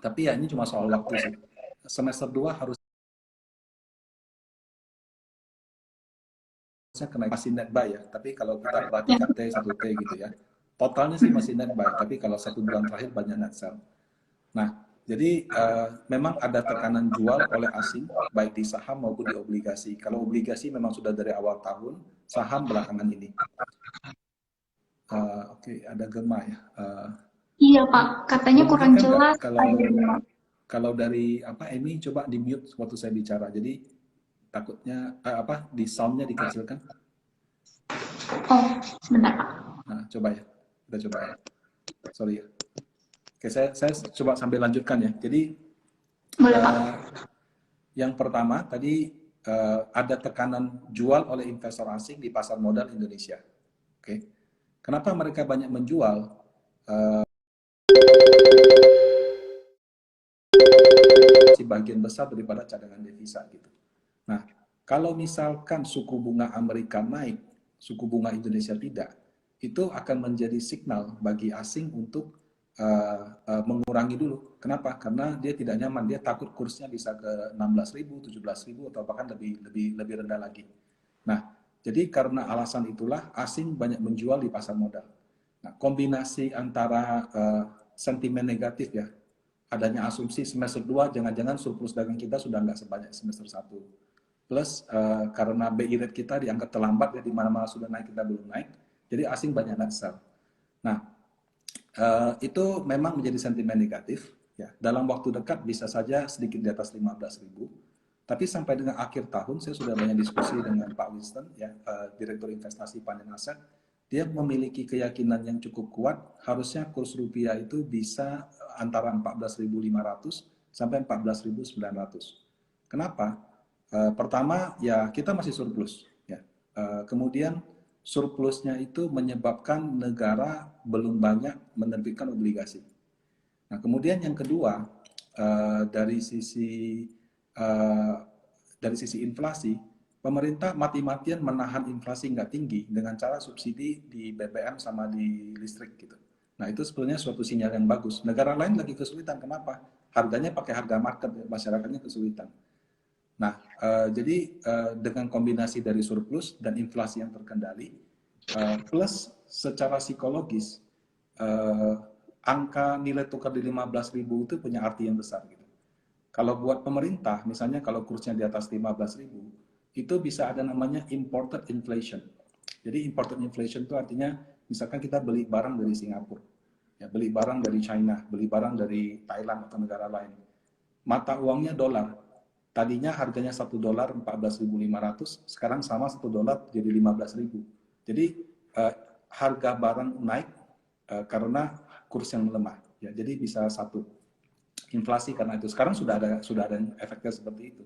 Tapi ya ini cuma soal waktu sih. Semester 2 harusnya kena masih net buy ya. Tapi kalau kita Ya. perhatikan T, 1T gitu ya. Totalnya sih masih net buy, tapi kalau 1 bulan terakhir banyak net sell. Nah, jadi memang ada tekanan jual oleh asing, baik di saham maupun di obligasi. Kalau obligasi memang sudah dari awal tahun, saham belakangan ini. Oke, ada gema ya. Iya Pak, katanya kurang Memungkinkan nggak jelas. kalau kalau dari apa Emi coba di mute waktu saya bicara. Jadi takutnya apa di soundnya dikecilkan. Oh, sebentar Pak. Nah, coba ya. Kita coba ya. Sorry ya. Oke, saya coba sambil lanjutkan ya. Jadi Boleh Pak. eh, yang pertama tadi ada tekanan jual oleh investor asing di pasar modal Indonesia. Oke. Kenapa mereka banyak menjual? Bagian besar daripada cadangan devisa gitu. Nah, kalau misalkan suku bunga Amerika naik, suku bunga Indonesia tidak, itu akan menjadi signal bagi asing untuk mengurangi dulu. Kenapa? Karena dia tidak nyaman, dia takut kursnya bisa ke 16.000, 17.000 atau bahkan lebih rendah lagi. Nah, jadi karena alasan itulah asing banyak menjual di pasar modal. Nah, kombinasi antara sentimen negatif ya, adanya asumsi semester 2 jangan-jangan surplus dagang kita sudah nggak sebanyak semester 1. Plus karena BI rate kita dianggap terlambat ya, di mana-mana sudah naik kita belum naik, jadi asing banyak net sell. Nah, itu memang menjadi sentimen negatif ya. Dalam waktu dekat bisa saja sedikit di atas 15.000. Tapi sampai dengan akhir tahun saya sudah banyak diskusi dengan Pak Winston ya, Direktur Investasi Panen Aset. Dia memiliki keyakinan yang cukup kuat, harusnya kurs rupiah itu bisa antara 14.500 sampai 14.900. Kenapa? Pertama, ya kita masih surplus. Ya. Kemudian surplusnya itu menyebabkan negara belum banyak menerbitkan obligasi. Nah, kemudian yang kedua, dari sisi eh, dari sisi inflasi, pemerintah mati-matian menahan inflasi nggak tinggi dengan cara subsidi di BBM sama di listrik gitu. Nah, itu sebenarnya suatu sinyal yang bagus. Negara lain lagi kesulitan, kenapa? Harganya pakai harga market, masyarakatnya kesulitan. Nah, jadi dengan kombinasi dari surplus dan inflasi yang terkendali, plus secara psikologis, eh, angka nilai tukar di 15.000 itu punya arti yang besar gitu. Kalau buat pemerintah, misalnya kalau kursnya di atas 15.000, itu bisa ada namanya imported inflation. Jadi imported inflation itu artinya misalkan kita beli barang dari Singapura, ya, beli barang dari China, beli barang dari Thailand atau negara lain. Mata uangnya dolar. Tadinya harganya $1 14.500, sekarang sama $1 jadi 15.000. Jadi harga barang naik karena kurs yang melemah. Ya, jadi bisa satu inflasi karena itu. Sekarang sudah ada efeknya seperti itu.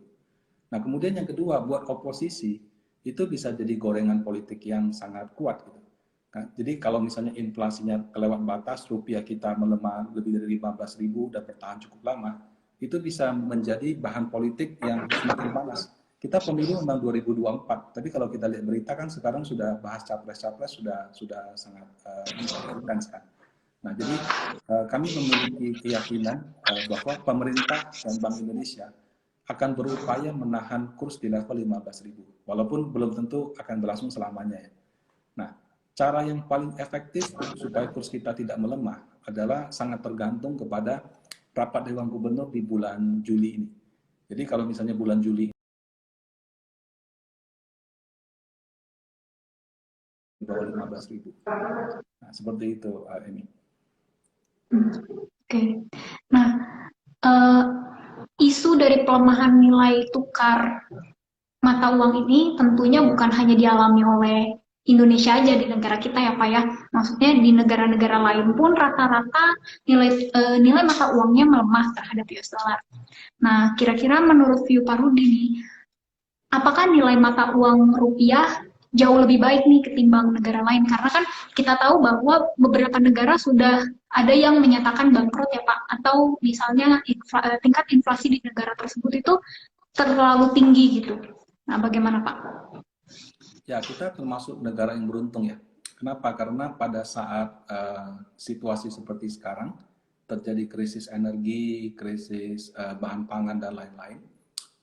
Nah, kemudian yang kedua, buat oposisi itu bisa jadi gorengan politik yang sangat kuat gitu. Nah, jadi kalau misalnya inflasinya kelewat batas, rupiah kita melemah lebih dari 15.000 dan bertahan cukup lama, itu bisa menjadi bahan politik yang semakin panas. Kita pemilu memang 2024, tapi kalau kita lihat berita kan sekarang sudah bahas capres-capres sudah sangat intens kan. Nah, jadi kami memiliki keyakinan bahwa pemerintah dan Bank Indonesia akan berupaya menahan kurs di level 15.000, walaupun belum tentu akan berlangsung selamanya ya. Nah, cara yang paling efektif supaya kurs kita tidak melemah adalah sangat tergantung kepada rapat Dewan Gubernur di bulan Juli ini. Jadi kalau misalnya bulan Juli di bawah 15.000. Nah, seperti itu, Emi. Oke. Nah, eh, isu dari pelemahan nilai tukar mata uang ini tentunya bukan hanya dialami oleh Indonesia aja di negara kita ya Pak ya. Maksudnya di negara-negara lain pun rata-rata nilai mata uangnya melemah terhadap US dollar. Nah, kira-kira menurut view Pak Rudi nih, apakah nilai mata uang rupiah jauh lebih baik nih ketimbang negara lain? Karena kan kita tahu bahwa beberapa negara sudah ada yang menyatakan bangkrut ya Pak, atau misalnya tingkat inflasi di negara tersebut itu terlalu tinggi gitu. Nah, bagaimana Pak? Ya, kita termasuk negara yang beruntung ya. Kenapa? Karena pada saat situasi seperti sekarang, terjadi krisis energi, krisis bahan pangan dan lain-lain,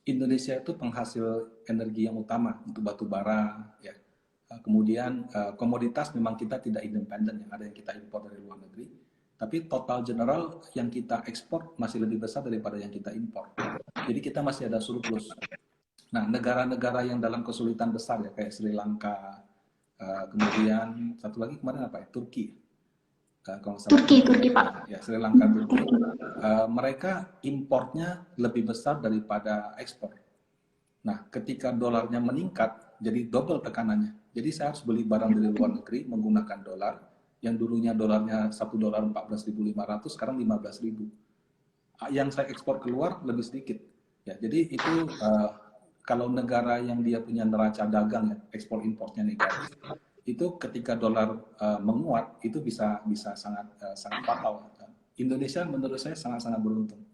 Indonesia itu penghasil energi yang utama untuk batu bara, ya. Kemudian komoditas memang kita tidak independen, yang ada yang kita impor dari luar negeri, tapi total general yang kita ekspor masih lebih besar daripada yang kita impor. Jadi kita masih ada surplus. Nah, negara-negara yang dalam kesulitan besar ya kayak Sri Lanka, kemudian satu lagi kemarin apa ya, Turki. Kalau Turki Pak. Ya, Sri Lanka, Turki, mereka importnya lebih besar daripada ekspor. Nah, ketika dolarnya meningkat, jadi double tekanannya. Jadi saya harus beli barang dari luar negeri menggunakan dolar, yang dulunya dolarnya $1 14.500, sekarang 15.000. Yang saya ekspor keluar lebih sedikit. Ya, jadi itu kalau negara yang dia punya neraca dagang ya, ekspor impornya negatif, itu ketika dolar menguat itu bisa sangat fatal. Indonesia menurut saya sangat beruntung.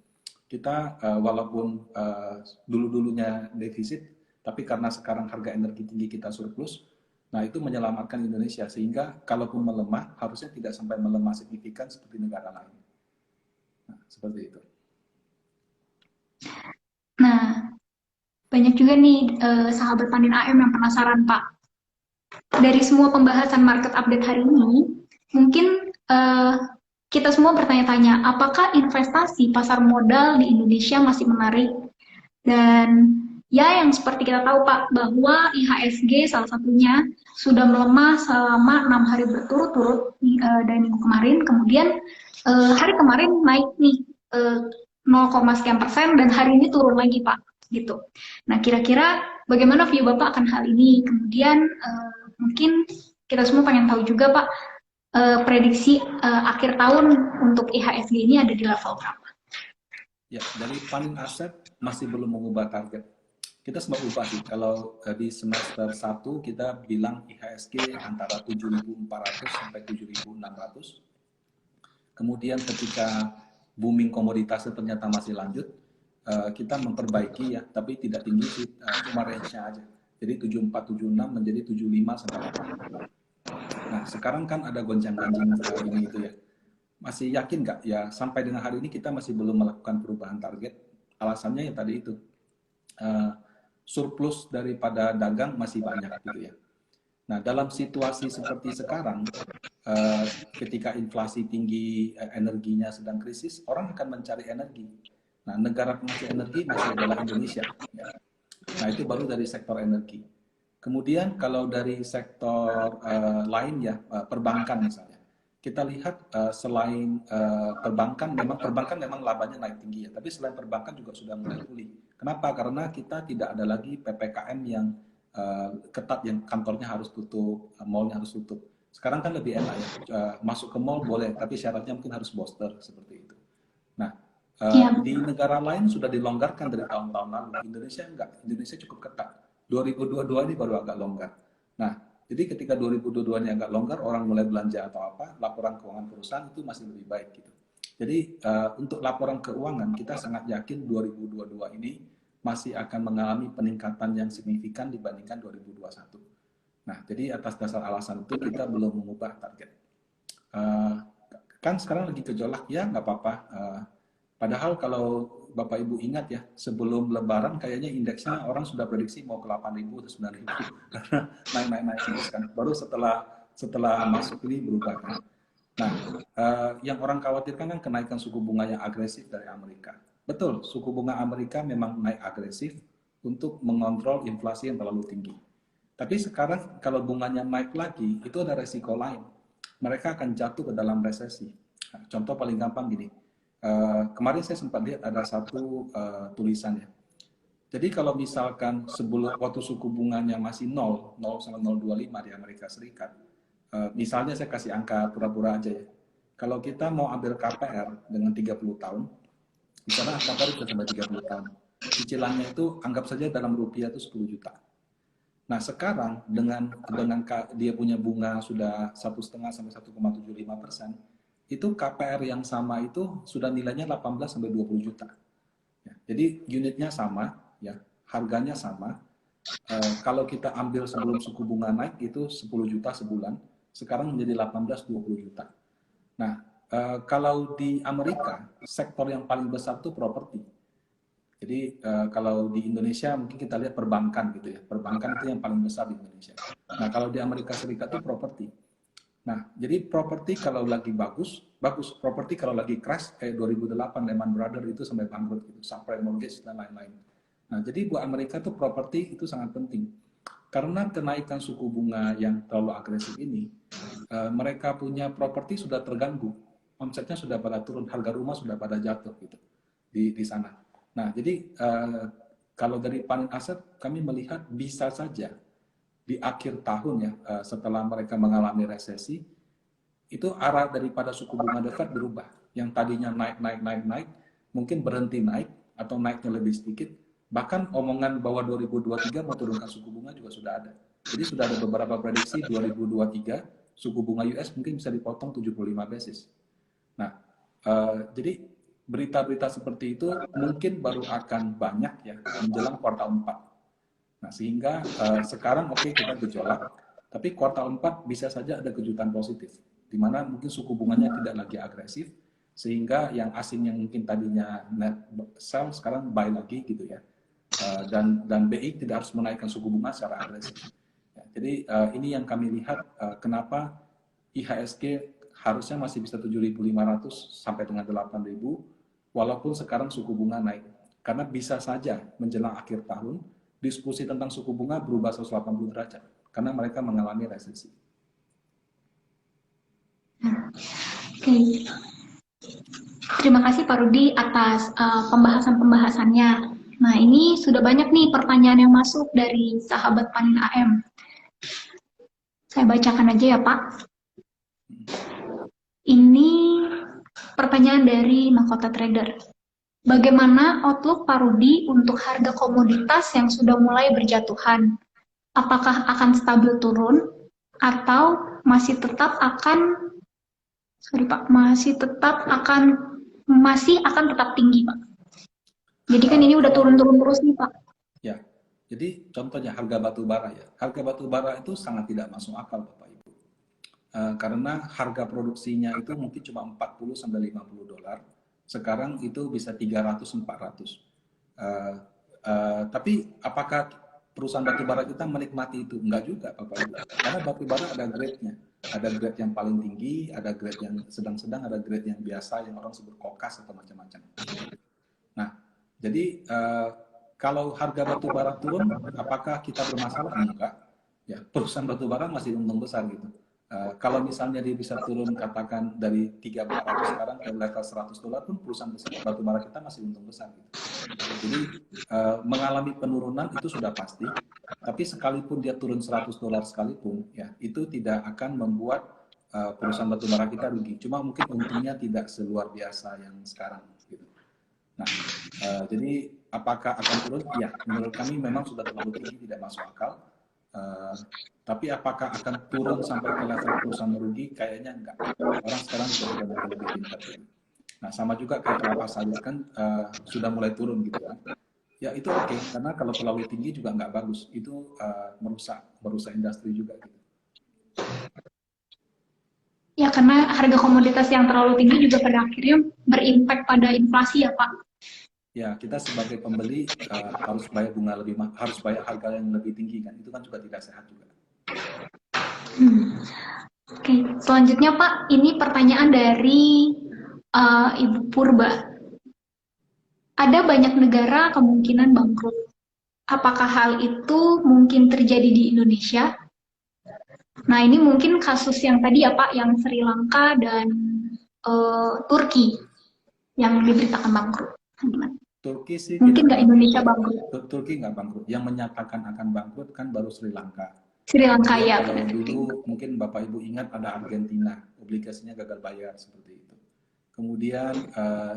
Kita walaupun dulu-dulunya defisit, tapi karena sekarang harga energi tinggi kita surplus, nah itu menyelamatkan Indonesia sehingga kalaupun melemah harusnya tidak sampai melemah signifikan seperti negara lain. Nah, seperti itu. Nah, banyak juga nih sahabat Pandin AM yang penasaran Pak. Dari semua pembahasan market update hari ini, mungkin kita semua bertanya-tanya, apakah investasi pasar modal di Indonesia masih menarik? Dan ya yang seperti kita tahu Pak, bahwa IHSG salah satunya sudah melemah selama 6 hari berturut-turut dari minggu kemarin, kemudian hari kemarin naik nih 0, sekian persen dan hari ini turun lagi Pak. Gitu. Nah kira-kira bagaimana view Bapak akan hal ini? Kemudian mungkin kita semua pengen tahu juga Pak, prediksi akhir tahun untuk IHSG ini ada di level berapa? Ya, dari Pandin Aset masih belum mengubah target. Kita sempat ubah sih, kalau di semester 1 kita bilang IHSG antara 7.400 sampai 7.600. Kemudian ketika booming komoditasnya ternyata masih lanjut, kita memperbaiki ya, tapi tidak tinggi sih, cuma range-nya aja. Jadi 7476 menjadi 75 sampai 80. Nah, sekarang kan ada gonjang-ganjing ini itu ya. Masih yakin nggak? Ya, sampai dengan hari ini kita masih belum melakukan perubahan target. Alasannya ya tadi itu, surplus daripada dagang masih banyak gitu ya. Nah, dalam situasi seperti sekarang, ketika inflasi tinggi, energinya sedang krisis, orang akan mencari energi. Nah, negara penghasil energi masih adalah Indonesia. Ya. Nah, itu baru dari sektor energi. Kemudian kalau dari sektor lain ya, perbankan misalnya. Kita lihat selain perbankan memang labanya naik tinggi ya, tapi selain perbankan juga sudah mulai pulih. Kenapa? Karena kita tidak ada lagi PPKM yang ketat, yang kantornya harus tutup, mallnya harus tutup. Sekarang kan lebih enak ya, masuk ke mall boleh, tapi syaratnya mungkin harus booster seperti itu. Nah, di negara lain sudah dilonggarkan dari tahun-tahun lalu. Indonesia enggak, Indonesia cukup ketat. 2022 ini baru agak longgar. Nah, jadi ketika 2022 ini agak longgar, orang mulai belanja atau apa, laporan keuangan perusahaan itu masih lebih baik gitu. Jadi untuk laporan keuangan kita sangat yakin 2022 ini masih akan mengalami peningkatan yang signifikan dibandingkan 2021. Nah, jadi atas dasar alasan itu kita belum mengubah target. Kan sekarang lagi gejolak ya, nggak apa-apa. Padahal kalau Bapak Ibu ingat ya, sebelum Lebaran kayaknya indeksnya orang sudah prediksi mau ke 8.000 atau 9.000 karena naik terus kan. Baru setelah masuk ini berubah kan. Nah, yang orang khawatirkan kan kenaikan suku bunga yang agresif dari Amerika. Betul, suku bunga Amerika memang naik agresif untuk mengontrol inflasi yang terlalu tinggi. Tapi sekarang kalau bunganya naik lagi, itu ada resiko lain. Mereka akan jatuh ke dalam resesi. Nah, contoh paling gampang gini. Kemarin saya sempat lihat ada satu tulisannya. Jadi kalau misalkan sebelum waktu suku bunganya masih 0 sampai 0,25 di Amerika Serikat, misalnya saya kasih angka pura-pura aja ya. Kalau kita mau ambil KPR dengan 30 tahun, misalnya KPR itu sampai 30 tahun, cicilannya itu anggap saja dalam rupiah itu 10 juta. Nah sekarang dengan dia punya bunga sudah 1,5 sampai 1,75%, itu KPR yang sama itu sudah nilainya 18 sampai 20 juta. Ya, jadi unitnya sama, ya, harganya sama. Kalau kita ambil sebelum suku bunga naik itu 10 juta sebulan, sekarang menjadi 18-20 juta. Nah, Kalau di Amerika, sektor yang paling besar itu properti. Jadi kalau di Indonesia mungkin kita lihat perbankan gitu ya. Perbankan itu yang paling besar di Indonesia. Nah, kalau di Amerika Serikat itu properti. Nah, jadi properti kalau lagi bagus, bagus. Properti kalau lagi crash kayak 2008 Lehman Brothers itu sampai bangkrut gitu, subprime mortgage dan lain-lain. Nah, jadi buat Amerika tuh properti itu sangat penting. Karena kenaikan suku bunga yang terlalu agresif ini, mereka punya properti sudah terganggu, omsetnya sudah pada turun, harga rumah sudah pada jatuh gitu di sana. Nah, jadi kalau dari panen aset kami melihat bisa saja di akhir tahun ya, setelah mereka mengalami resesi, itu arah daripada suku bunga The Fed berubah. Yang tadinya naik, mungkin berhenti naik atau naiknya lebih sedikit. Bahkan omongan bahwa 2023 mau turunkan suku bunga juga sudah ada. Jadi sudah ada beberapa prediksi 2023 suku bunga US mungkin bisa dipotong 75 basis. Nah, jadi berita-berita seperti itu mungkin baru akan banyak ya menjelang kuartal 4. Nah, sehingga sekarang oke, kita gejolak, tapi kuartal 4 bisa saja ada kejutan positif, di mana mungkin suku bunganya tidak lagi agresif, sehingga yang asing yang mungkin tadinya net sell sekarang buy lagi gitu ya. Dan BI tidak harus menaikkan suku bunga secara agresif. Ya, jadi ini yang kami lihat kenapa IHSG harusnya masih bisa 7.500 sampai dengan 8.000, walaupun sekarang suku bunga naik. Karena bisa saja menjelang akhir tahun, diskusi tentang suku bunga berubah 180 derajat, karena mereka mengalami resesi. Oke. Terima kasih Pak Rudi atas pembahasan-pembahasannya. Nah, ini sudah banyak nih pertanyaan yang masuk dari sahabat Panin AM. Saya bacakan aja ya Pak. Ini pertanyaan dari Mahkota Trader. Bagaimana outlook Pak Rudi untuk harga komoditas yang sudah mulai berjatuhan? Apakah akan stabil turun atau masih tetap akan tetap tinggi, Pak? Jadi kan ini udah turun-turun terus nih, Pak. Ya, jadi contohnya harga batu bara ya. Harga batu bara itu sangat tidak masuk akal, Bapak Ibu. Karena harga produksinya itu mungkin cuma 40 sampai 50 dolar. Sekarang itu bisa 300-400. Tapi apakah perusahaan batu bara kita menikmati itu? Enggak juga, Bapak Ibu. Karena batu bara ada grade-nya. Ada grade yang paling tinggi, ada grade yang sedang-sedang, ada grade yang biasa yang orang sebut kokas atau macam-macam. Nah, jadi kalau harga batu bara turun, apakah kita bermasalah? Enggak. Ya, perusahaan batu bara masih untung besar gitu. Kalau misalnya dia bisa turun katakan dari 3.400 sekarang ke level 100 dolar pun perusahaan batu bara kita masih untung besar gitu. Jadi mengalami penurunan itu sudah pasti, tapi sekalipun dia turun 100 dolar sekalipun ya itu tidak akan membuat perusahaan batu bara kita rugi. Cuma mungkin untungnya tidak seluar biasa yang sekarang gitu. Nah, jadi apakah akan turun? Ya, menurut kami memang sudah terlalu tinggi, tidak masuk akal. Tapi apakah akan turun sampai ke level perusahaan merugi? Kayaknya enggak. Orang sekarang sudah mulai lebih pintar. Nah, sama juga kayak kelapa sawit kan sudah mulai turun gitu kan. Ya itu oke, karena kalau terlalu tinggi juga nggak bagus. Itu merusak industri juga gitu. Ya, karena harga komoditas yang terlalu tinggi juga pada akhirnya berimpact pada inflasi ya, Pak. Ya, kita sebagai pembeli harus bayar bunga lebih harus bayar harga yang lebih tinggi kan. Itu kan juga tidak sehat juga. Oke, selanjutnya Pak, ini pertanyaan dari Ibu Purba. Ada banyak negara kemungkinan bangkrut. Apakah hal itu mungkin terjadi di Indonesia? Nah, ini mungkin kasus yang tadi ya Pak, yang Sri Lanka dan Turki yang diberitakan bangkrut. Gimana? Turki sih mungkin nggak Indonesia bangkrut. Turki nggak bangkrut. Yang menyatakan akan bangkrut kan baru Sri Lanka. Sri Lanka ya. Kalau dulu mungkin Bapak Ibu ingat ada Argentina, obligasinya gagal bayar seperti itu. Kemudian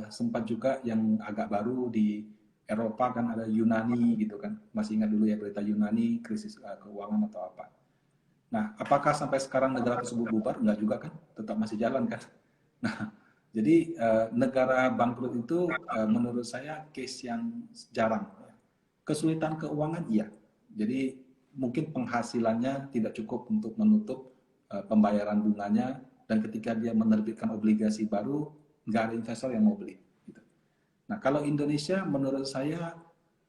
sempat juga yang agak baru di Eropa kan ada Yunani gitu kan. Masih ingat dulu ya berita Yunani, krisis keuangan atau apa. Nah, apakah sampai sekarang negara tersebut bubar? Enggak juga kan, tetap masih jalan kan. Nah, jadi negara bangkrut itu menurut saya case yang jarang. Kesulitan keuangan iya. Jadi mungkin penghasilannya tidak cukup untuk menutup pembayaran bunganya dan ketika dia menerbitkan obligasi baru, nggak ada investor yang mau beli. Gitu. Nah, kalau Indonesia menurut saya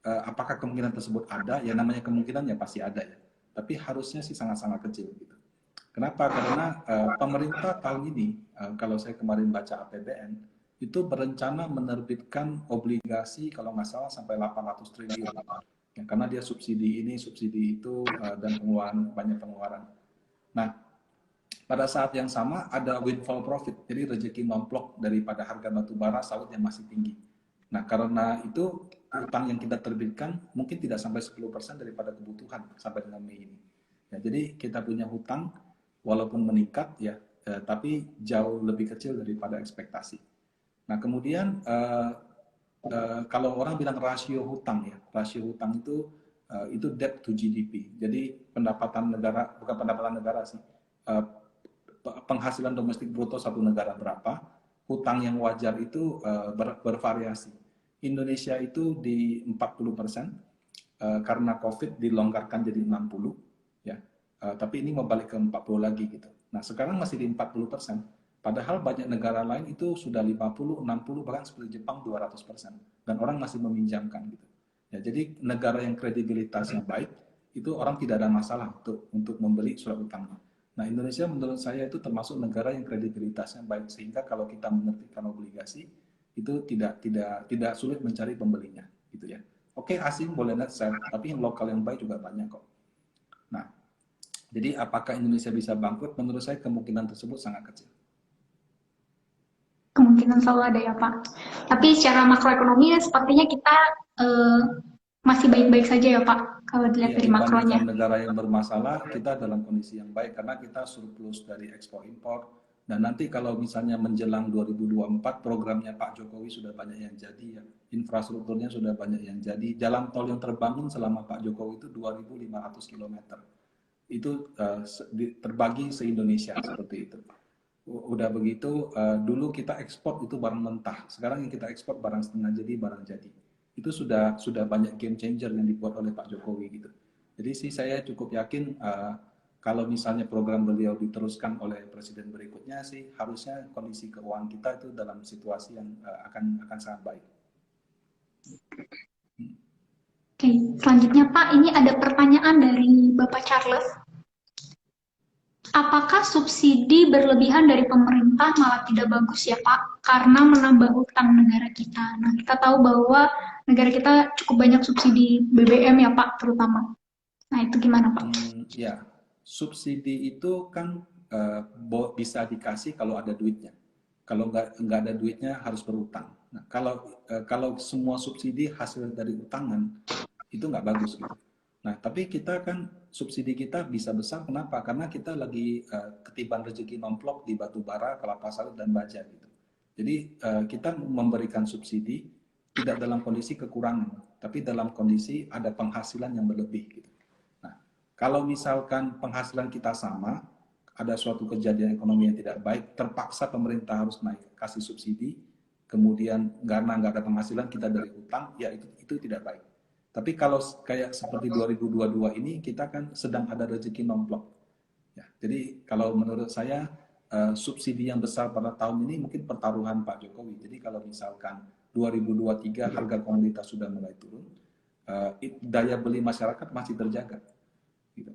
apakah kemungkinan tersebut ada? Ya namanya kemungkinan ya pasti ada ya. Tapi harusnya sih sangat-sangat kecil gitu. Kenapa? Karena pemerintah tahun ini, kalau saya kemarin baca APBN, itu berencana menerbitkan obligasi kalau nggak salah sampai 800 triliun. Ya, karena dia subsidi ini, subsidi itu, dan pengeluaran, banyak pengeluaran. Nah, pada saat yang sama ada windfall profit, jadi rezeki nomplok daripada harga batu bara sawit yang masih tinggi. Nah, karena itu utang yang kita terbitkan mungkin tidak sampai 10% daripada kebutuhan sampai dengan Mei ini. Ya, jadi kita punya hutang walaupun meningkat ya, tapi jauh lebih kecil daripada ekspektasi. Nah, kemudian kalau orang bilang rasio hutang ya, rasio hutang itu debt to GDP. Jadi pendapatan negara, bukan pendapatan negara sih, penghasilan domestik bruto satu negara berapa, hutang yang wajar itu bervariasi. Indonesia itu di 40%, karena COVID dilonggarkan jadi 60, ya. Tapi ini mau balik ke 40 lagi gitu. Nah, sekarang masih di 40%. Padahal banyak negara lain itu sudah 50, 60, bahkan seperti Jepang 200%. Dan orang masih meminjamkan gitu. Ya, jadi negara yang kredibilitasnya baik, itu orang tidak ada masalah untuk membeli surat utangnya. Nah, Indonesia menurut saya itu termasuk negara yang kredibilitasnya baik, sehingga kalau kita menerbitkan obligasi itu tidak sulit mencari pembelinya, gitu ya. Oke, asing boleh net sell, tapi yang lokal yang baik juga banyak kok. Nah, jadi apakah Indonesia bisa bangkrut? Menurut saya kemungkinan tersebut sangat kecil. Kemungkinan selalu ada ya Pak. Tapi secara makroekonomi sepertinya kita eh, masih baik-baik saja ya Pak, kalau dilihat Ya, dari makronya. dibandingkan negara yang bermasalah, kita dalam kondisi yang baik karena kita surplus dari ekspor impor. Dan nanti kalau misalnya menjelang 2024, programnya Pak Jokowi sudah banyak yang jadi ya. Infrastrukturnya sudah banyak yang jadi. Jalan tol yang terbangun selama Pak Jokowi itu 2.500 km. Itu terbagi se-Indonesia seperti itu. Udah begitu, dulu kita ekspor itu barang mentah. Sekarang yang kita ekspor barang setengah jadi, barang jadi. Itu sudah banyak game changer yang dibuat oleh Pak Jokowi gitu. Jadi sih saya cukup yakin kalau misalnya program beliau diteruskan oleh presiden berikutnya sih harusnya kondisi keuangan kita itu dalam situasi yang akan sangat baik. Oke, selanjutnya Pak, ini ada pertanyaan dari Bapak Charles. Apakah subsidi berlebihan dari pemerintah malah tidak bagus ya Pak? Karena menambah utang negara kita. Nah, kita tahu bahwa negara kita cukup banyak subsidi BBM ya Pak, terutama. Nah, itu gimana Pak? Ya, subsidi itu kan bisa dikasih kalau ada duitnya. Kalau nggak ada duitnya harus berutang. Nah, kalau semua subsidi hasil dari utangan itu nggak bagus gitu. Nah, tapi kita kan subsidi kita bisa besar, kenapa? Karena kita lagi ketiban rezeki nomplok di batu bara, kelapa sawit, dan baja gitu. Jadi kita memberikan subsidi tidak dalam kondisi kekurangan, tapi dalam kondisi ada penghasilan yang berlebih gitu. Nah, kalau misalkan penghasilan kita sama, ada suatu kejadian ekonomi yang tidak baik, terpaksa pemerintah harus naik kasih subsidi, kemudian karena nggak ada penghasilan kita dari utang, ya itu tidak baik. Tapi kalau kayak seperti 2022 ini, kita kan sedang ada rezeki nomplok. Ya, jadi kalau menurut saya, subsidi yang besar pada tahun ini mungkin pertaruhan Pak Jokowi. Jadi kalau misalkan 2023 harga komoditas sudah mulai turun, daya beli masyarakat masih terjaga. Gitu.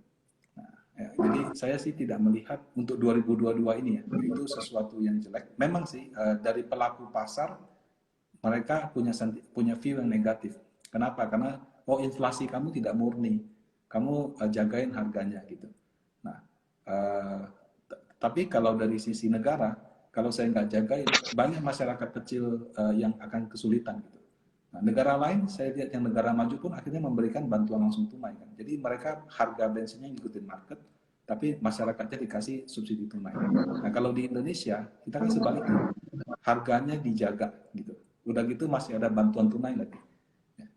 Nah, ya, jadi saya sih tidak melihat untuk 2022 ini ya, itu sesuatu yang jelek. Memang sih dari pelaku pasar, mereka punya view yang negatif. Kenapa? Karena inflasi kamu tidak murni, kamu jagain harganya gitu. Nah, tapi kalau dari sisi negara, kalau saya nggak jagain, banyak masyarakat kecil yang akan kesulitan gitu. Nah, negara lain, saya lihat yang negara maju pun akhirnya memberikan bantuan langsung tunai kan. Jadi mereka harga bensinnya ngikutin market, tapi masyarakatnya dikasih subsidi tunai. Nah, kalau di Indonesia, kita kan sebaliknya, harganya dijaga gitu. Udah gitu masih ada bantuan tunai lagi.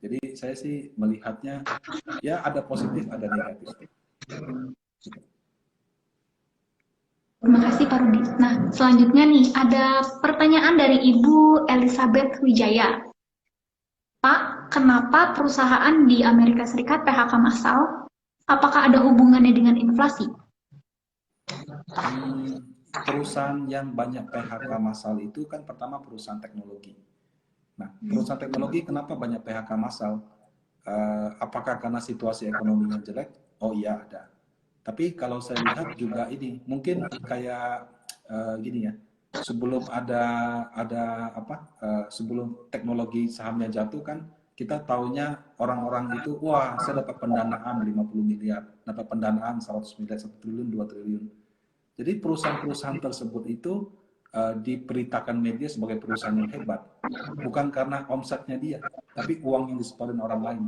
Jadi saya sih melihatnya ya ada positif, ada negatif. Terima kasih Pak Rudi. Nah, selanjutnya nih ada pertanyaan dari Ibu Elizabeth Wijaya. Pak, kenapa perusahaan di Amerika Serikat PHK massal? Apakah ada hubungannya dengan inflasi? perusahaan yang banyak PHK massal itu kan pertama perusahaan teknologi. Nah, perusahaan teknologi kenapa banyak PHK massal? Apakah karena situasi ekonominya jelek? Oh iya ada. Tapi kalau saya lihat juga ini mungkin kayak gini ya. Sebelum ada apa? Sebelum teknologi sahamnya jatuh kan kita taunya orang-orang itu wah saya dapat pendanaan 50 miliar, dapat pendanaan 100 miliar, 1 triliun, 2 triliun. Jadi perusahaan-perusahaan tersebut itu diberitakan media sebagai perusahaan yang hebat, bukan karena omsetnya dia, tapi uang yang disetorin orang lain.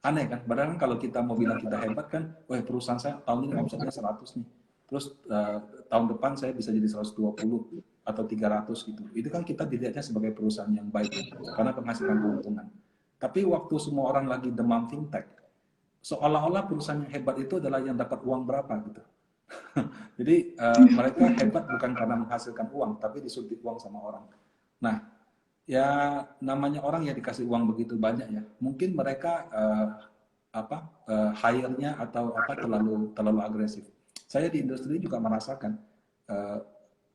Aneh kan? Padahal kalau kita mau bilang kita hebat kan, wah perusahaan saya tahun ini omsetnya 100 nih, terus tahun depan saya bisa jadi 120 atau 300 gitu. Itu kan kita dilihatnya sebagai perusahaan yang baik karena penghasilan keuntungan. Tapi waktu semua orang lagi demam fintech, seolah-olah perusahaan yang hebat itu adalah yang dapat uang berapa gitu. Jadi mereka hebat bukan karena menghasilkan uang, tapi disuntik uang sama orang. Nah, ya namanya orang yang dikasih uang begitu banyak ya, mungkin mereka hire-nya atau terlalu agresif. Saya di industri juga merasakan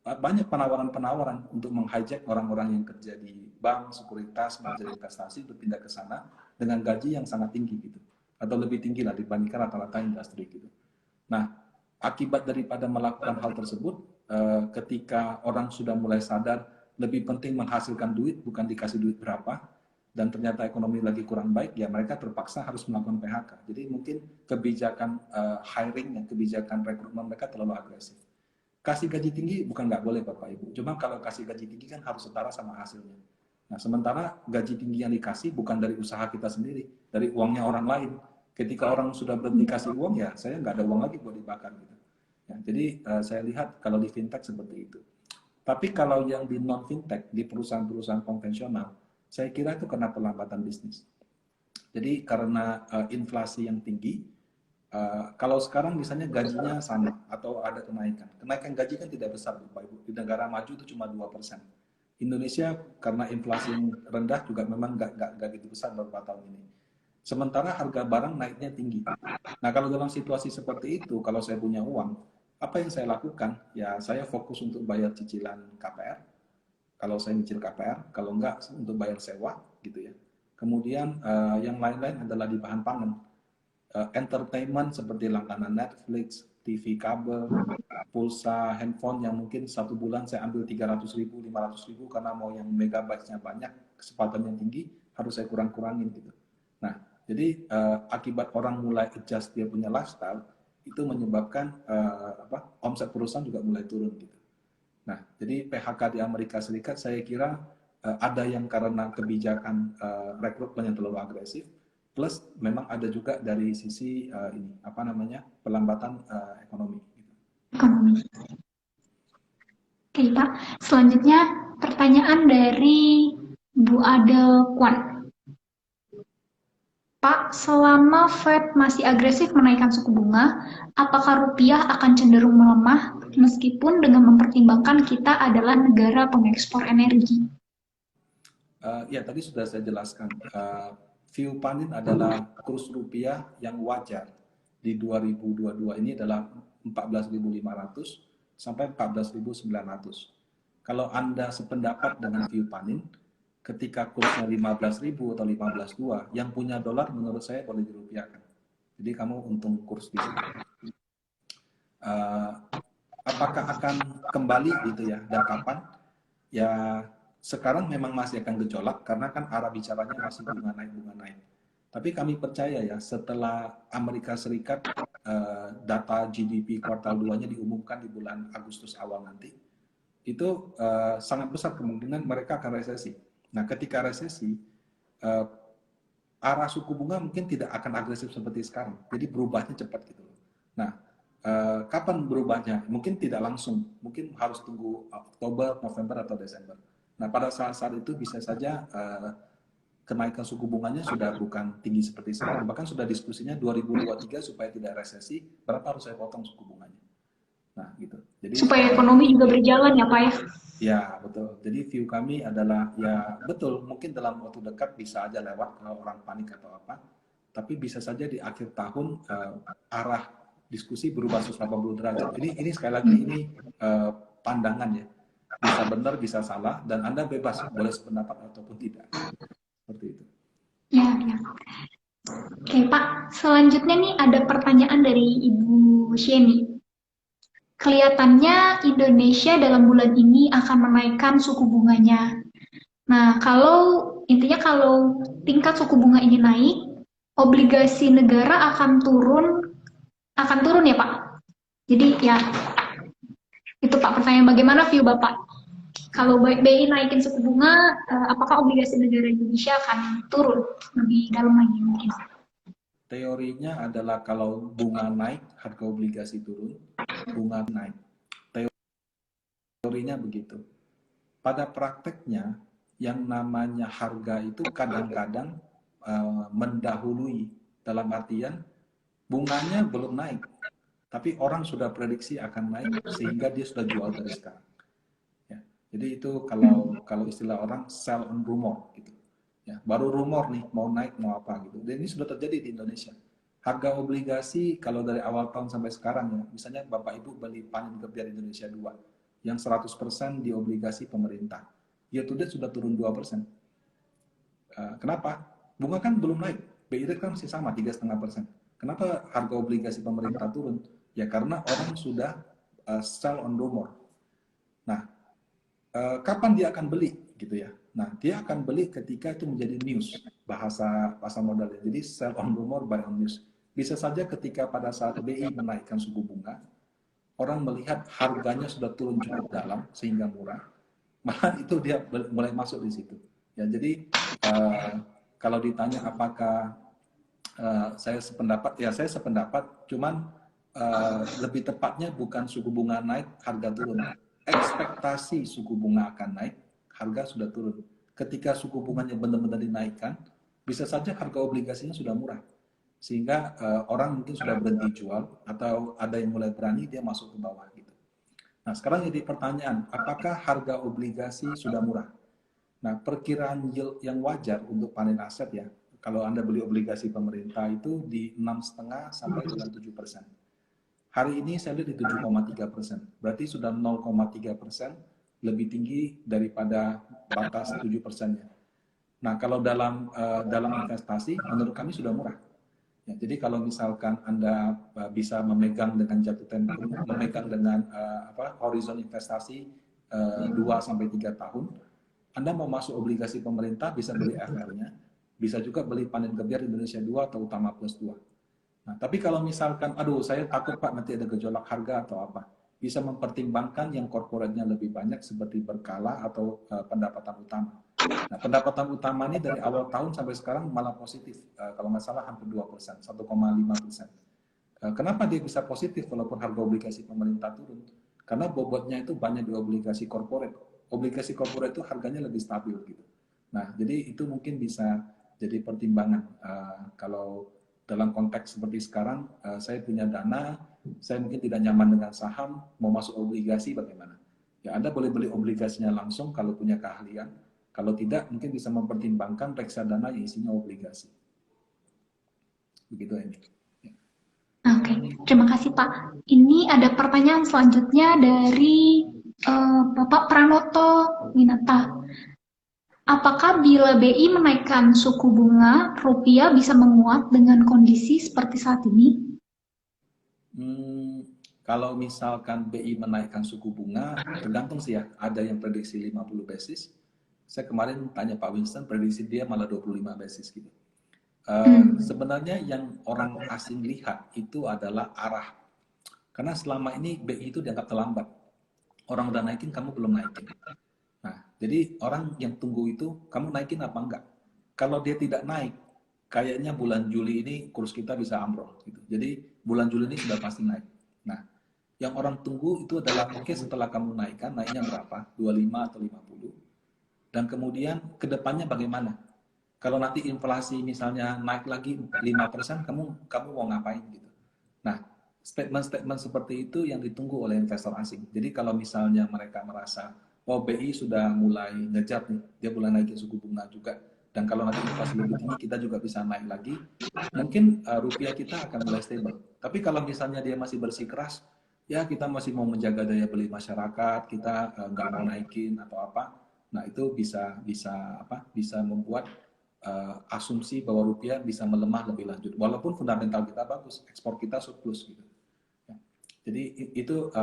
banyak penawaran-penawaran untuk menghijack orang-orang yang kerja di bank, sekuritas, manajer investasi untuk pindah ke sana dengan gaji yang sangat tinggi gitu, atau lebih tinggi lah dibandingkan rata-rata industri gitu. Nah, akibat daripada melakukan hal tersebut, ketika orang sudah mulai sadar lebih penting menghasilkan duit bukan dikasih duit berapa, dan ternyata ekonomi lagi kurang baik, ya mereka terpaksa harus melakukan PHK. Jadi mungkin kebijakan hiring, kebijakan rekrutmen mereka terlalu agresif. Kasih gaji tinggi bukan nggak boleh Bapak Ibu, cuma kalau kasih gaji tinggi kan harus setara sama hasilnya. Nah sementara gaji tinggi yang dikasih bukan dari usaha kita sendiri, dari uangnya orang lain. Ketika orang sudah berhenti kasih uang, ya saya nggak ada uang lagi buat dibakar gitu. Ya, jadi saya lihat kalau di fintech seperti itu. Tapi kalau yang di non fintech, di perusahaan-perusahaan konvensional, saya kira itu karena pelambatan bisnis. Jadi karena inflasi yang tinggi, kalau sekarang misalnya gajinya sama atau ada kenaikan, kenaikan gaji kan tidak besar Bapak Ibu. Di negara maju itu cuma 2%. Indonesia karena inflasi yang rendah juga memang nggak gitu besar beberapa tahun ini. Sementara harga barang naiknya tinggi. Nah kalau dalam situasi seperti itu, kalau saya punya uang, apa yang saya lakukan? Ya saya fokus untuk bayar cicilan KPR. Kalau saya nyicil KPR, kalau enggak untuk bayar sewa, gitu ya. Kemudian yang lain-lain adalah di bahan pangan. Entertainment seperti langganan Netflix, TV kabel, pulsa handphone yang mungkin satu bulan saya ambil 300.000, 500.000 karena mau yang megabyte-nya banyak, kesempatannya tinggi, harus saya kurang-kurangin gitu. Nah, jadi akibat orang mulai adjust dia punya lifestyle, itu menyebabkan omset perusahaan juga mulai turun gitu. Nah, jadi PHK di Amerika Serikat saya kira ada yang karena kebijakan rekrutmen yang terlalu agresif, plus memang ada juga dari sisi pelambatan ekonomi. Ekonomi. Oke, Pak. Selanjutnya pertanyaan dari Bu Ade Kwan. Pak, selama Fed masih agresif menaikkan suku bunga, apakah rupiah akan cenderung melemah meskipun dengan mempertimbangkan kita adalah negara pengekspor energi? Ya, tadi sudah saya jelaskan. View Panin adalah kurs rupiah yang wajar di 2022 ini adalah 14.500 sampai 14.900. Kalau Anda sependapat dengan View Panin, ketika kursnya 15.000 atau 15.200, yang punya dolar menurut saya boleh dirupiahkan. Jadi kamu untung kurs di situ. Apakah akan kembali gitu ya, dan kapan? Ya sekarang memang masih akan gejolak karena kan arah bicaranya masih bunga naik. Tapi kami percaya ya setelah Amerika Serikat data GDP kuartal 2-nya diumumkan di bulan Agustus awal nanti, itu sangat besar kemungkinan mereka akan resesi. Nah ketika resesi, arah suku bunga mungkin tidak akan agresif seperti sekarang, jadi berubahnya cepat gitu. Nah kapan berubahnya? Mungkin tidak langsung, mungkin harus tunggu Oktober, November, atau Desember. Nah, pada saat-saat itu bisa saja kenaikan suku bunganya sudah bukan tinggi seperti sekarang. Bahkan sudah diskusinya 2023 supaya tidak resesi, berapa harus saya potong suku bunganya. Nah, gitu. Jadi supaya ekonomi juga berjalan ya, Pak ya? Ya, betul. Jadi view kami adalah, ya betul, mungkin dalam waktu dekat bisa aja lewat kalau orang panik atau apa. Tapi bisa saja di akhir tahun arah diskusi berubah 180 derajat. Ini sekali lagi ini pandangan ya. Bisa benar, bisa salah, dan Anda bebas boleh sependapat ataupun tidak. Seperti itu. Ya, ya. Oke, Pak. Selanjutnya nih ada pertanyaan dari Ibu Sheni. Kelihatannya Indonesia dalam bulan ini akan menaikkan suku bunganya. Nah, intinya kalau tingkat suku bunga ini naik, obligasi negara akan turun ya Pak. Jadi ya itu Pak pertanyaan, bagaimana view Bapak? Kalau BI naikin suku bunga, apakah obligasi negara Indonesia akan turun lebih dalam lagi mungkin? Teorinya adalah kalau bunga naik, harga obligasi turun, bunga naik. Teorinya begitu. Pada prakteknya, yang namanya harga itu kadang-kadang mendahului, dalam artian bunganya belum naik, tapi orang sudah prediksi akan naik sehingga dia sudah jual dari sekarang. Ya. Jadi itu kalau istilah orang sell on rumor gitu. Ya, baru rumor nih mau naik mau apa gitu. Dan ini sudah terjadi di Indonesia. Harga obligasi kalau dari awal tahun sampai sekarang ya, misalnya Bapak Ibu beli Panin Gebiar Indonesia 2 yang 100% di obligasi pemerintah. Year to date sudah turun 2%. Kenapa? Bunga kan belum naik. BI rate kan masih sama 3,5%. Kenapa harga obligasi pemerintah turun? Ya karena orang sudah sell on rumor. Nah, kapan dia akan beli gitu ya? Nah, dia akan beli ketika itu menjadi news, bahasa modalnya. Jadi sell on rumor, buy on news. Bisa saja ketika pada saat BI menaikkan suku bunga, orang melihat harganya sudah turun cukup dalam sehingga murah, malah itu dia mulai masuk di situ. Ya, jadi kalau ditanya apakah saya sependapat, ya saya sependapat, cuman lebih tepatnya bukan suku bunga naik, harga turun. Ekspektasi suku bunga akan naik, harga sudah turun. Ketika suku bunganya benar-benar dinaikkan, bisa saja harga obligasinya sudah murah. Sehingga orang mungkin sudah berhenti jual, atau ada yang mulai berani, dia masuk ke bawah gitu. Nah, sekarang jadi pertanyaan, apakah harga obligasi sudah murah? Nah, perkiraan yield yang wajar untuk panen aset ya, kalau Anda beli obligasi pemerintah itu di 6,5 sampai dengan 7%. Hari ini saya lihat di 7,3%, berarti sudah 0,3% lebih tinggi daripada batas 7%-nya. Nah, kalau dalam investasi, menurut kami sudah murah. Ya, jadi kalau misalkan Anda bisa memegang dengan jatuh tempo, memegang dengan horizon investasi 2-3 tahun, Anda mau masuk obligasi pemerintah bisa beli FR-nya, bisa juga beli Panen Gebiar Indonesia 2 atau Utama Plus 2. Nah, tapi kalau misalkan, aduh saya takut Pak nanti ada gejolak harga atau apa, bisa mempertimbangkan yang korporatnya lebih banyak seperti Berkala atau pendapatan utama. Nah, pendapatan utama ini dari awal tahun sampai sekarang malah positif, kalau nggak salah hampir 2%, 1,5%. Kenapa dia bisa positif walaupun harga obligasi pemerintah turun? Karena bobotnya itu banyak di obligasi korporat. Obligasi korporat itu harganya lebih stabil gitu. Nah, jadi itu mungkin bisa jadi pertimbangan. Kalau dalam konteks seperti sekarang, saya punya dana, saya mungkin tidak nyaman dengan saham, mau masuk obligasi bagaimana? Ya, Anda boleh beli obligasinya langsung kalau punya keahlian. Kalau tidak, mungkin bisa mempertimbangkan reksadana yang isinya obligasi. Begitu ini. Oke, terima kasih Pak. Ini ada pertanyaan selanjutnya dari Bapak Pranoto Winata. Apakah bila BI menaikkan suku bunga, rupiah bisa menguat dengan kondisi seperti saat ini? Kalau misalkan BI menaikkan suku bunga, tergantung sih ya. Ada yang prediksi 50 basis. Saya kemarin tanya Pak Winston, prediksi dia malah 25 basis gitu. Sebenarnya yang orang asing lihat itu adalah arah. Karena selama ini BI itu dianggap terlambat. Orang udah naikin, kamu belum naikin. Nah, jadi orang yang tunggu itu, kamu naikin apa enggak? Kalau dia tidak naik, kayaknya bulan Juli ini kurs kita bisa ambrol. Gitu. Jadi bulan Juli ini sudah pasti naik. Nah, yang orang tunggu itu adalah, oke, setelah kamu naikkan, naiknya berapa? 25 atau 50. Dan kemudian kedepannya bagaimana? Kalau nanti inflasi misalnya naik lagi 5%, kamu mau ngapain gitu. Nah, statement-statement seperti itu yang ditunggu oleh investor asing. Jadi kalau misalnya mereka merasa, oh BI sudah mulai ngejar nih, dia mulai naikin suku bunga juga, Dan kalau nanti inflasi lebih tinggi, kita juga bisa naik lagi. Mungkin rupiah kita akan mulai stable. Tapi kalau misalnya dia masih bersikeras, ya kita masih mau menjaga daya beli masyarakat, kita nggak mau naikin atau apa. Nah itu bisa membuat asumsi bahwa rupiah bisa melemah lebih lanjut. Walaupun fundamental kita bagus, ekspor kita surplus gitu. Ya. Jadi itu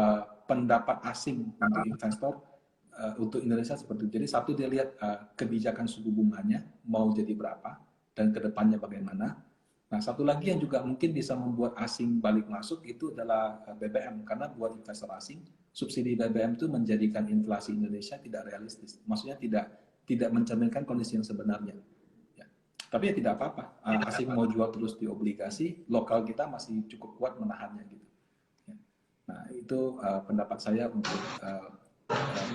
pendapat asing untuk investor untuk Indonesia seperti itu. Jadi satu dia lihat kebijakan suku bunganya mau jadi berapa dan kedepannya bagaimana. Nah satu lagi yang juga mungkin bisa membuat asing balik masuk itu adalah BBM, karena buat investor asing subsidi BBM itu menjadikan inflasi Indonesia tidak realistis. Maksudnya tidak mencerminkan kondisi yang sebenarnya. Ya. Tapi ya tidak apa-apa. Asing mau jual terus di obligasi, lokal kita masih cukup kuat menahannya gitu. Ya. Nah itu pendapat saya untuk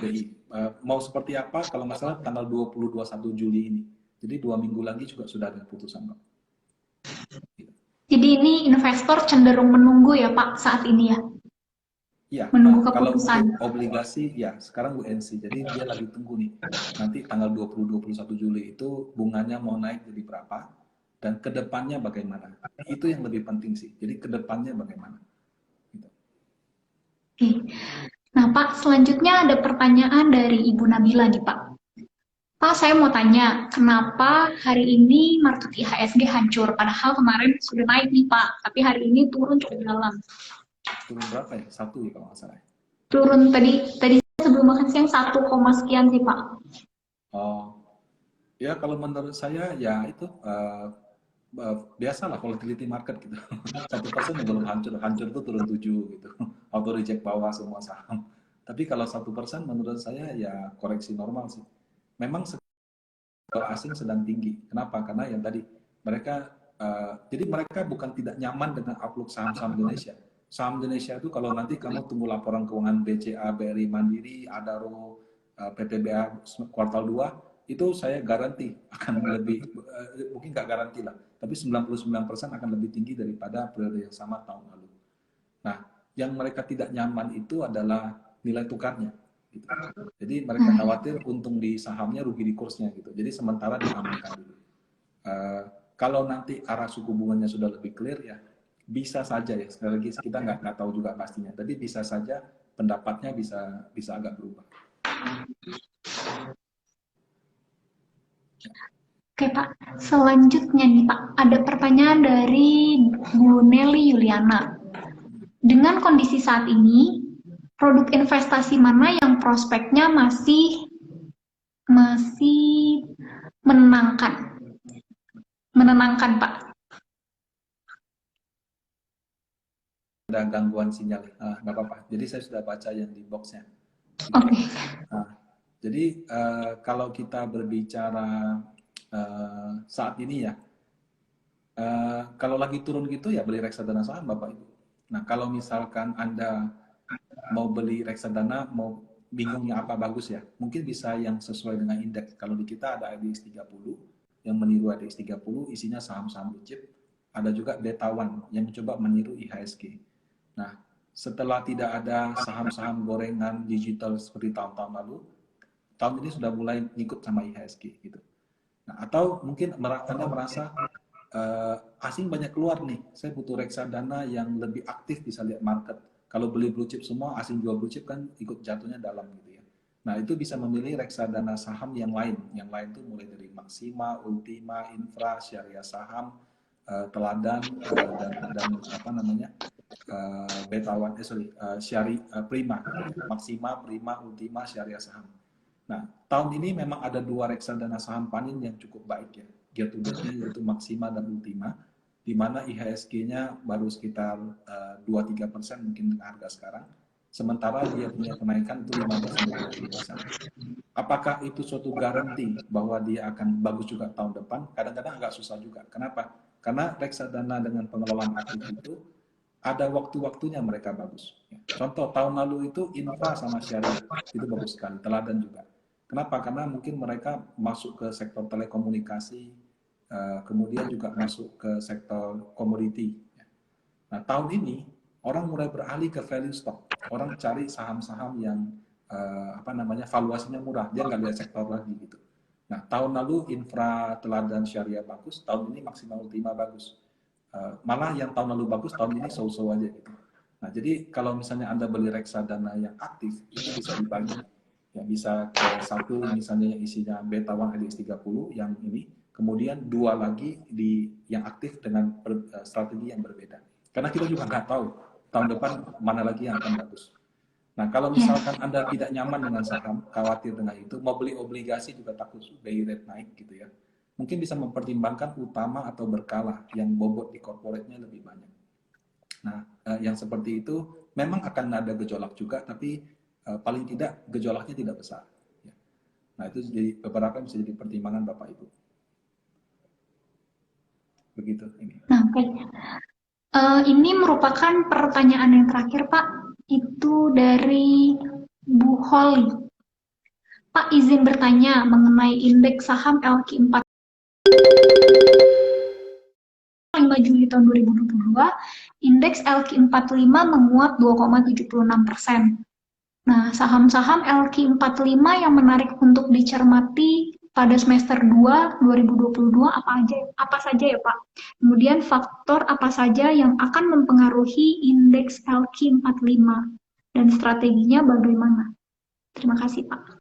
BI. Mau seperti apa? Kalau nggak salah tanggal 20-21 Juli ini. Jadi 2 minggu lagi juga sudah ada keputusan, Pak. Jadi ini investor cenderung menunggu ya Pak saat ini ya? Iya, Menunggu kalau keputusan. untuk obligasi, ya sekarang WNC. Jadi dia lagi tunggu nih. Nanti tanggal 20-21 Juli itu bunganya mau naik jadi berapa, dan kedepannya bagaimana. Itu yang lebih penting sih. Jadi kedepannya bagaimana. Gitu. Oke. Nah Pak, selanjutnya ada pertanyaan dari Ibu Nabila nih Pak. Pak, saya mau tanya, kenapa hari ini market IHSG hancur? Padahal kemarin sudah naik nih Pak, tapi hari ini turun cukup dalam. Turun berapa ya? 1 ya kalau nggak salah. Turun tadi sebelum makan siang 1, sekian sih Pak. Oh, ya kalau menurut saya ya itu biasalah volatility market gitu. 1% yang belum hancur, hancur itu turun 7 gitu. Auto reject bawah semua saham. Tapi kalau 1% menurut saya ya koreksi normal sih. Memang asing sedang tinggi. Kenapa? Karena yang tadi mereka jadi mereka bukan tidak nyaman dengan outlook saham-saham Indonesia. Saham Indonesia itu kalau nanti kamu tunggu laporan keuangan BCA, BRI Mandiri, Adaro, PTBA kuartal 2, itu saya garansi akan lebih, mungkin nggak garansi lah, tapi 99% akan lebih tinggi daripada periode yang sama tahun lalu. Nah, yang mereka tidak nyaman itu adalah nilai tukarnya. Gitu. Jadi mereka khawatir untung di sahamnya, rugi di kursnya gitu. Jadi sementara diamankan dulu. Kalau nanti arah suku bunganya sudah lebih clear ya, bisa saja ya. Sekali lagi kita nggak tahu juga pastinya. Tapi bisa saja pendapatnya bisa agak berubah. Oke Pak, selanjutnya nih Pak, ada pertanyaan dari Bu Nelly Yuliana. Dengan kondisi saat ini, produk investasi mana yang prospeknya masih menenangkan? Menenangkan Pak. Ada gangguan sinyal, nggak apa-apa. Jadi saya sudah baca yang di boxnya. Oke. Jadi kalau kita berbicara saat ini ya, kalau lagi turun gitu ya beli reksadana saham Bapak Ibu. Nah kalau misalkan Anda mau beli reksadana, mau bingungnya apa bagus ya, mungkin bisa yang sesuai dengan indeks. Kalau di kita ada IDX 30 yang meniru IDX 30, isinya saham-saham blue chip. Ada juga Beta One yang mencoba meniru IHSG. Nah, setelah tidak ada saham-saham gorengan digital seperti tahun-tahun lalu, tahun ini sudah mulai ngikut sama IHSG gitu. Nah, atau mungkin Anda merasa asing banyak keluar nih, saya butuh reksadana yang lebih aktif bisa lihat market. Kalau beli blue chip semua, asing jual blue chip kan ikut jatuhnya dalam gitu ya. Nah itu bisa memilih reksadana saham yang lain. Yang lain itu mulai dari Maxima, Ultima, Infra, Syariah Saham, Teladan, dan apa namanya, Beta One, Prima, Maxima, Prima, Ultima, Syariah Saham. Nah, tahun ini memang ada 2 reksadana saham panin yang cukup baik ya. Year to date-nya yaitu Maxima dan Ultima, di mana IHSG-nya baru sekitar 2-3% mungkin dengan harga sekarang. Sementara dia punya kenaikan itu 15-20%. Apakah itu suatu garansi bahwa dia akan bagus juga tahun depan? Kadang-kadang agak susah juga. Kenapa? Karena reksadana dengan pengelolaan aktif itu ada waktu-waktunya mereka bagus. Contoh tahun lalu itu Infra sama Syariah itu bagus sekali, Teladan juga. Kenapa? Karena mungkin mereka masuk ke sektor telekomunikasi, kemudian juga masuk ke sektor komoditi. Nah, tahun ini orang mulai beralih ke value stock. Orang cari saham-saham yang valuasinya murah. Dia nggak lihat sektor lagi gitu. Nah, tahun lalu infra teladan syariah bagus, tahun ini maksimal ultima bagus. Malah yang tahun lalu bagus, tahun ini so-so aja gitu. Nah, jadi kalau misalnya Anda beli reksadana yang aktif, itu bisa dibagi. Ya, bisa ke satu misalnya yang isinya beta 1 IDX 30 yang ini, kemudian dua lagi yang aktif dengan strategi yang berbeda. Karena kita juga nggak tahu tahun depan mana lagi yang akan bagus. Nah, kalau Ya. misalkan Anda tidak nyaman dengan saham, khawatir dengan itu, mau beli obligasi juga takut BI rate naik gitu ya. Mungkin bisa mempertimbangkan utama atau berkala yang bobot di corporate-nya lebih banyak. Nah, yang seperti itu memang akan ada gejolak juga, tapi paling tidak gejolaknya tidak besar. Ya. Nah, itu jadi beberapa yang bisa jadi pertimbangan Bapak Ibu. Begitu ini. Nah, baik. Ini merupakan pertanyaan yang terakhir, Pak. Itu dari Bu Holly. Pak, izin bertanya mengenai indeks saham LQ45 Juli tahun 2022, indeks LQ45 menguat 2,76%. Nah, saham-saham LQ45 yang menarik untuk dicermati pada semester 2 2022 apa saja ya, Pak? Kemudian faktor apa saja yang akan mempengaruhi indeks LQ45 dan strateginya bagaimana? Terima kasih, Pak.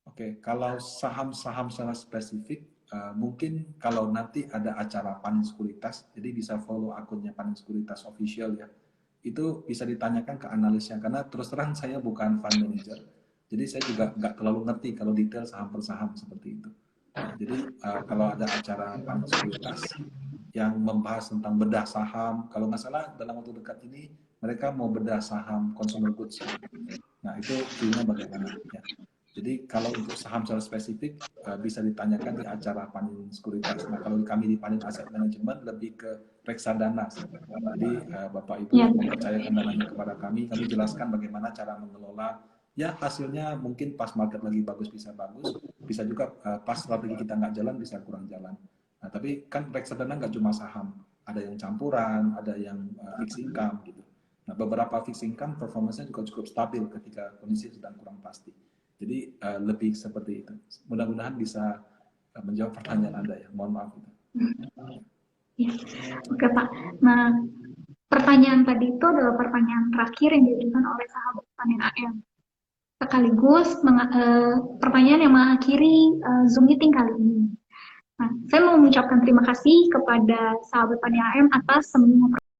Oke, kalau saham-saham secara spesifik, mungkin kalau nanti ada acara Panin Sekuritas, jadi bisa follow akunnya Panin Sekuritas Official ya. Itu bisa ditanyakan ke analisnya, karena terus terang saya bukan fund manager, jadi saya juga nggak terlalu ngerti kalau detail saham per saham seperti itu. Ya, jadi kalau ada acara Panin Sekuritas yang membahas tentang bedah saham, kalau nggak salah dalam waktu dekat ini mereka mau bedah saham consumer goods. Nah, itu view-nya bagaimana ya. Jadi kalau untuk saham secara spesifik bisa ditanyakan di acara Panin Sekuritas. Nah, kalau kami di Panin Asset Management lebih ke reksadana. Jadi Bapak Ibu Ya, mempercayakan dananya kepada kami jelaskan bagaimana cara mengelola. Ya, hasilnya mungkin pas market lagi bagus bisa bagus, bisa juga pas strategi kita nggak jalan bisa kurang jalan. Nah, tapi kan reksadana nggak cuma saham, ada yang campuran, ada yang fixed income gitu. Nah, beberapa fixed income performance-nya juga cukup stabil ketika kondisi sedang kurang pasti. Jadi lebih seperti itu. Mudah-mudahan bisa menjawab pertanyaan Anda ya. Mohon maaf. ya. Oke, Pak. Nah, pertanyaan tadi itu adalah pertanyaan terakhir yang diajukan oleh sahabat Panin AM. Sekaligus pertanyaan yang mengakhiri Zoom meeting kali ini. Nah, saya mau mengucapkan terima kasih kepada sahabat Panin AM atas semua